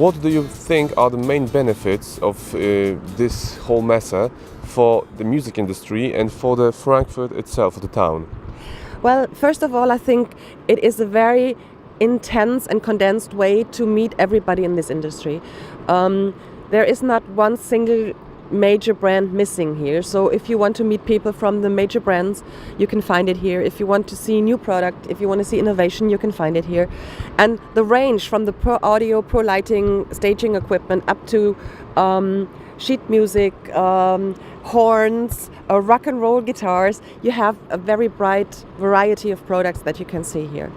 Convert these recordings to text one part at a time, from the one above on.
What do you think are the main benefits of this whole Messe for the music industry and for the Frankfurt itself, the town? Well, first of all, I think it is a very intense and condensed way to meet everybody in this industry. There is not one single major brand missing here. So if you want to meet people from the major brands, you can find it here. If you want to see new product, if you want to see innovation, you can find it here. And the range from the pro audio, pro lighting, staging equipment up to sheet music, horns, rock and roll guitars, you have a very bright variety of products that you can see here.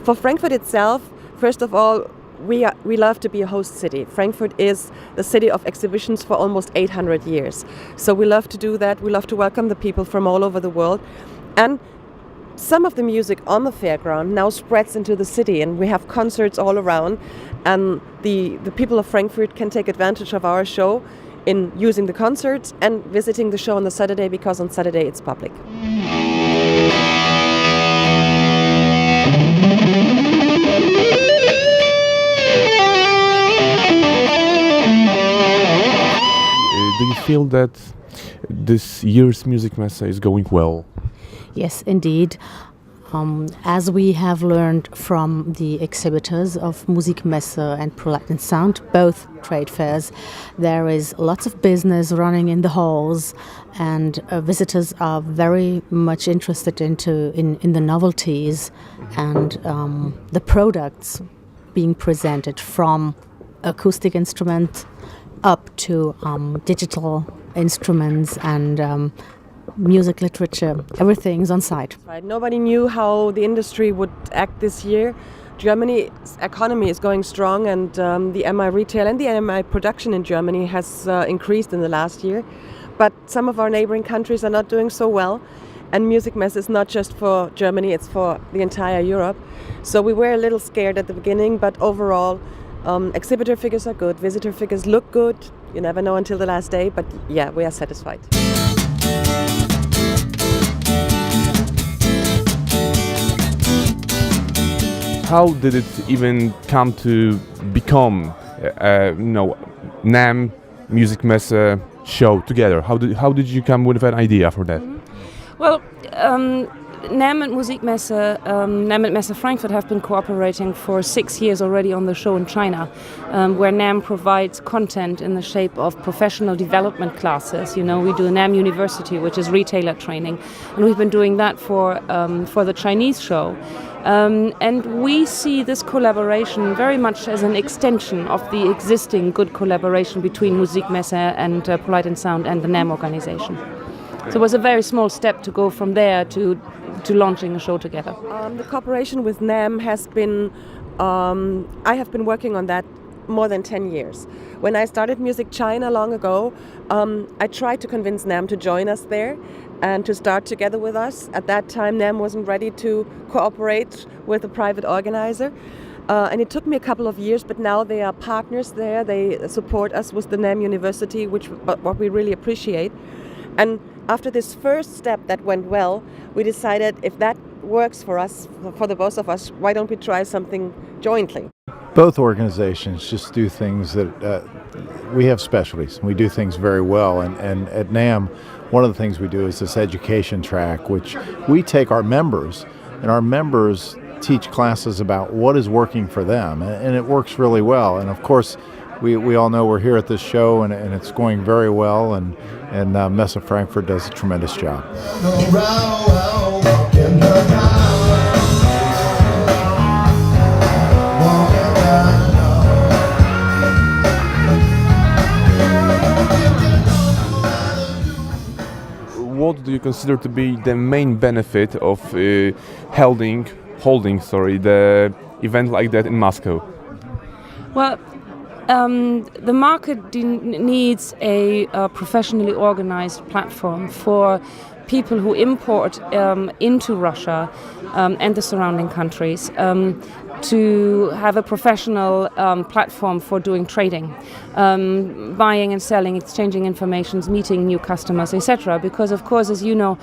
For Frankfurt itself, first of all, we love to be a host city. Frankfurt is the city of exhibitions for almost 800 years. So we love to do that. We love to welcome the people from all over the world. And some of the music on the fairground now spreads into the city, and we have concerts all around. And the people of Frankfurt can take advantage of our show in using the concerts and visiting the show on the Saturday, because on Saturday it's public. Do you feel that this year's Music Messe is going well? Yes, indeed. As we have learned from the exhibitors of Musikmesse and Pro Light and Sound, both trade fairs, there is lots of business running in the halls, and visitors are very much interested in the novelties and the products being presented, from acoustic instruments up to digital instruments and music literature. Everything's on site. Right. Nobody knew how the industry would act this year. Germany's economy is going strong, and the MI retail and the MI production in Germany has increased in the last year. But some of our neighboring countries are not doing so well. And Music Messe is not just for Germany, it's for the entire Europe. So we were a little scared at the beginning, but overall, exhibitor figures are good, visitor figures look good. You never know until the last day, but yeah, we are satisfied. How did it even come to become, NAMM Music Messe show together? How did you come with an idea for that? Well, NAMM and Musikmesse, NAMM and Messe Frankfurt have been cooperating for 6 years already on the show in China, where NAMM provides content in the shape of professional development classes. You know, we do NAMM University, which is retailer training, and we've been doing that for the Chinese show. And we see this collaboration very much as an extension of the existing good collaboration between Musikmesse and Pro Light and Sound and the NAMM organization. So it was a very small step to go from there to launching a show together. The cooperation with NAMM has been, I have been working on that more than 10 years. When I started Music China long ago, I tried to convince NAMM to join us there and to start together with us. At that time, NAMM wasn't ready to cooperate with a private organizer. And it took me a couple of years, but now they are partners there. They support us with the NAMM University, what we really appreciate. And after this first step that went well, we decided if that works for us, for the both of us, why don't we try something jointly? Both organizations just do things that we have specialties. We do things very well, and at NAMM, one of the things we do is this education track, which we take our members, and our members teach classes about what is working for them, and it works really well. And of course, we all know we're here at this show, and it's going very well, and Messe Frankfurt does a tremendous job. What do you consider to be the main benefit of holding the event like that in Moscow? Well, the market needs a professionally organized platform for people who import into Russia and the surrounding countries. to have a professional platform for doing trading, buying and selling, exchanging information, meeting new customers, etc. Because, of course, as you know,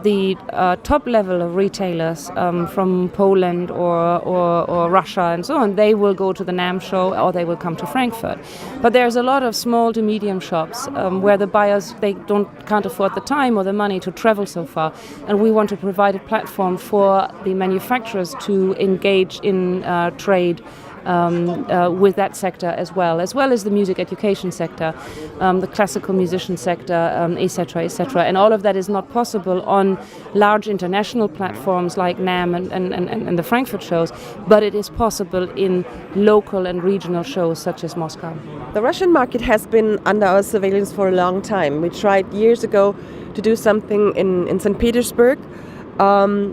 the top level of retailers from Poland or Russia and so on, they will go to the NAMM show or they will come to Frankfurt. But there's a lot of small to medium shops where the buyers, they can't afford the time or the money to travel so far, and we want to provide a platform for the manufacturers to engage in trade with that sector as well as the music education sector, the classical musician sector, etc., etc. And all of that is not possible on large international platforms like NAMM and the Frankfurt shows, but it is possible in local and regional shows such as Moscow. The Russian market has been under our surveillance for a long time. We tried years ago to do something in St. Petersburg,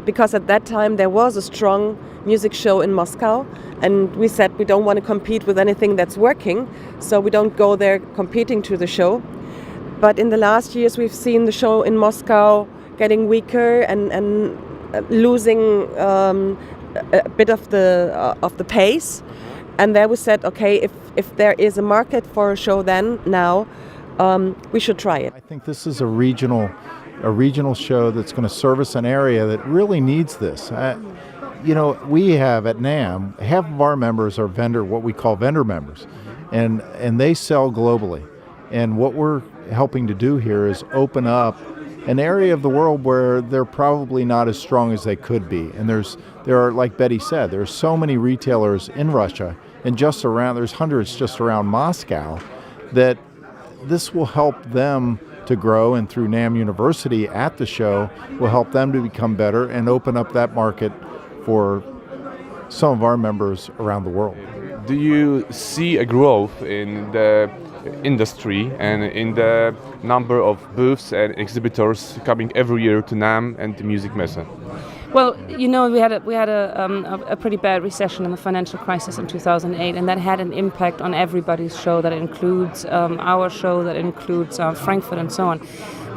because at that time there was a strong music show in Moscow, and we said we don't want to compete with anything that's working, so we don't go there competing to the show. But in the last years we've seen the show in Moscow getting weaker and losing a bit of the pace, and there we said, okay, if there is a market for a show now, we should try it. I think this is a regional show that's going to service an area that really needs this. We have at NAMM, half of our members are what we call vendor members, and they sell globally. And what we're helping to do here is open up an area of the world where they're probably not as strong as they could be. And there are, like Betty said, there are so many retailers in Russia, and there's hundreds just around Moscow, that this will help them to grow, and through NAMM University at the show will help them to become better and open up that market for some of our members around the world. Do you see a growth in the industry and in the number of booths and exhibitors coming every year to NAMM and the Music Messe? Well, we had a pretty bad recession in the financial crisis in 2008, and that had an impact on everybody's show. That includes our show, that includes Frankfurt, and so on.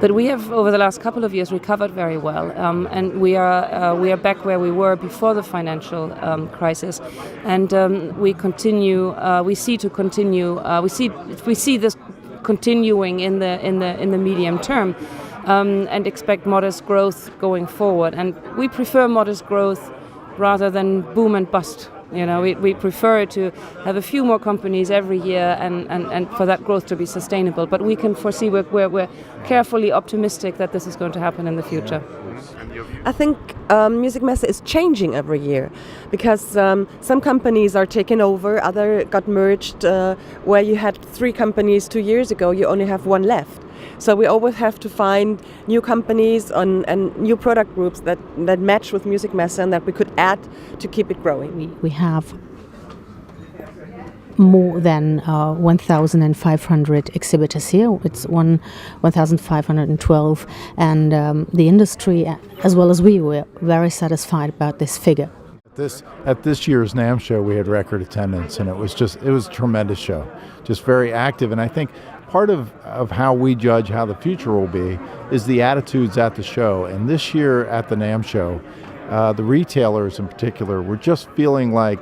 But we have, over the last couple of years, recovered very well, and we are back where we were before the financial crisis, and we see this continuing in the medium term. And expect modest growth going forward. And we prefer modest growth rather than boom and bust. We prefer to have a few more companies every year and for that growth to be sustainable. But we can foresee, we're carefully optimistic that this is going to happen in the future. I think Music Messe is changing every year, because some companies are taken over, other got merged. Where you had 3 companies 2 years ago, you only have 1 left. So we always have to find new companies and new product groups that match with Music Messe and that we could add to keep it growing. We have more than 1,500 exhibitors here. It's 1,512, and the industry, as well as we, were very satisfied about this figure. At this year's NAMM show, we had record attendance, and it was a tremendous show, just very active. And I think part of how we judge how the future will be is the attitudes at the show. And this year at the NAMM show, the retailers in particular were just feeling like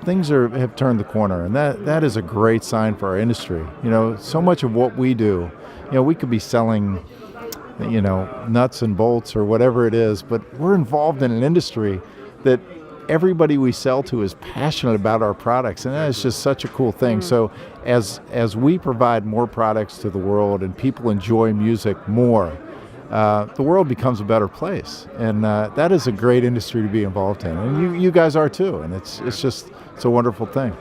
things have turned the corner, and that is a great sign for our industry. So much of what we do, we could be selling, nuts and bolts or whatever it is, but we're involved in an industry that everybody we sell to is passionate about our products, and that is just such a cool thing. So as we provide more products to the world and people enjoy music more, the world becomes a better place, and that is a great industry to be involved in, and you guys are too, and it's a wonderful thing.